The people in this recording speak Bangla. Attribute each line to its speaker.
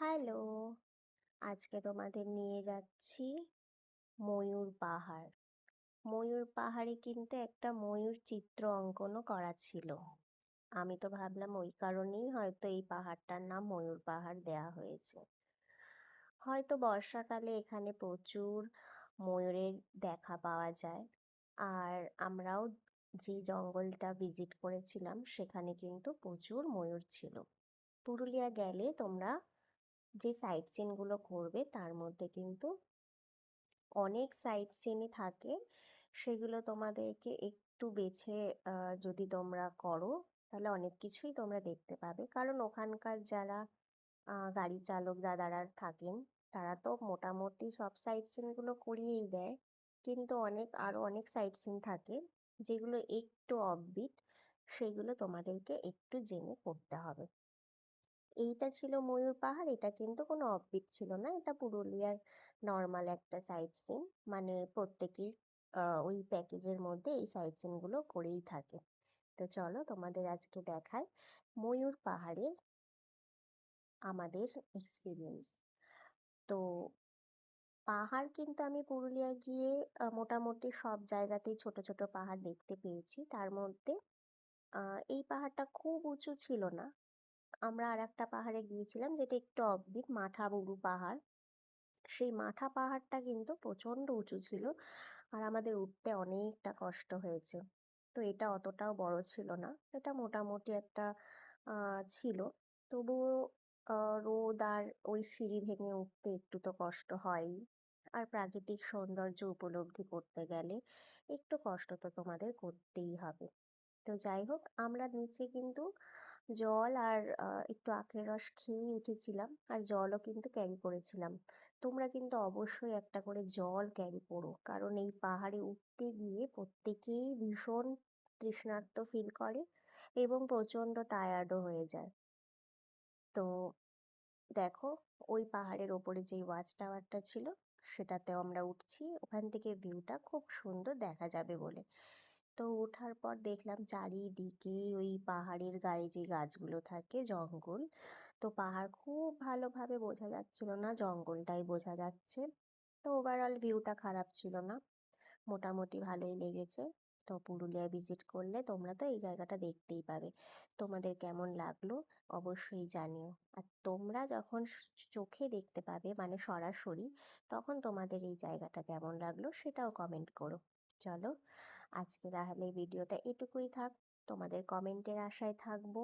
Speaker 1: হ্যালো, আজকে তোমাদের নিয়ে যাচ্ছি ময়ূর পাহাড়। ময়ূর পাহাড়ে কিন্তু একটা ময়ূর চিত্র অঙ্কনও করা ছিল। আমি তো ভাবলাম ওই কারণেই হয়তো এই পাহাড়টার নাম ময়ূর পাহাড় দেয়া হয়েছে। হয়তো বর্ষাকালে এখানে প্রচুর ময়ূরের দেখা পাওয়া যায়। আর আমরাও যে জঙ্গলটা ভিজিট করেছিলাম সেখানে কিন্তু প্রচুর ময়ূর ছিল। পুরুলিয়া গেলে তোমরা যে সাইট সিনগুলো করবে তার মধ্যে কিন্তু অনেক সাইট সিনই থাকে, সেগুলো তোমাদেরকে একটু বেছে যদি তোমরা করো তাহলে অনেক কিছুই তোমরা দেখতে পাবে। কারণ ওখানকার যারা গাড়ি চালক দাদারা থাকেন তারা তো মোটামুটি সব সাইট সিনগুলো করিয়েই দেয়, কিন্তু আরও অনেক সাইট সিন থাকে যেগুলো একটু অফবিট, সেগুলো তোমাদেরকে একটু জেনে করতে হবে। এইটা ছিল ময়ূর পাহাড়, এটা কিন্তু কোনো অফবিট ছিল না, এটা পুরুলিয়ার নর্মাল একটা সাইট সিন। মানে প্রত্যেকেই ওই প্যাকেজের মধ্যে এই সাইট সিনগুলো করেই থাকে। তো চলো তোমাদের আজকে দেখাই ময়ূর পাহাড়ের আমাদের এক্সপিরিয়েন্স। তো পাহাড় কিন্তু আমি পুরুলিয়া গিয়ে মোটামুটি সব জায়গাতেই ছোট ছোট পাহাড় দেখতে পেয়েছি। তার মধ্যে এই পাহাড়টা খুব উঁচু ছিল না। আমরা আর একটা পাহাড়ে গিয়েছিলাম যেটা একটু অফবিট, মাঠাবুরু পাহাড়। সেই মাঠা পাহাড়টা কিন্তু প্রচণ্ড উঁচু ছিল আর আমাদের উঠতে অনেকটা কষ্ট হয়েছে। তো এটা অতটাও বড় ছিল না, এটা মোটামুটি একটা ছিল। তবুও রোদ আর ওই সিঁড়ি ভেঙে উঠতে একটু তো কষ্ট হয়ই। আর প্রাকৃতিক সৌন্দর্য উপলব্ধি করতে গেলে একটু কষ্ট তো তোমাদের করতেই হবে। তো যাই হোক, আমরা নিচে কিন্তু জল আর একটু আখের রস খেয়েই উঠেছিলাম, আর জলও কিন্তু ক্যারি করেছিলাম। তোমরা কিন্তু অবশ্যই একটা করে জল ক্যারি করো, কারণ এই পাহাড়ে উঠতে গিয়ে প্রত্যেকেই ভীষণ তৃষ্ণার্ত ফিল করে এবং প্রচণ্ড টায়ার্ডও হয়ে যায়। তো দেখো, ওই পাহাড়ের ওপরে যেই ওয়াচ টাওয়ারটা ছিল সেটাতেও আমরা উঠছি, ওখান থেকে ভিউটা খুব সুন্দর দেখা যাবে বলে। তো ওঠার পর দেখলাম চারিদিকে ওই পাহাড়ের গায়ে যে গাছগুলো থাকে, জঙ্গল। তো পাহাড় খুব ভালোভাবে বোঝা যাচ্ছিল না, জঙ্গলটাই বোঝা যাচ্ছে। তো ওভারঅল ভিউটা খারাপ ছিল না, মোটামুটি ভালোই লেগেছে। তো পুরুলিয়ায় ভিজিট করলে তোমরা তো এই জায়গাটা দেখতেই পাবে। তোমাদের কেমন লাগলো অবশ্যই জানিও। আর তোমরা যখন চোখে দেখতে পাবে মানে সরাসরি, তখন তোমাদের এই জায়গাটা কেমন লাগলো সেটাও কমেন্ট করো। চলো, আজকে তাহলে এই ভিডিওটা এটুকুই থাক। তোমাদের কমেন্টের আশায় থাকবো।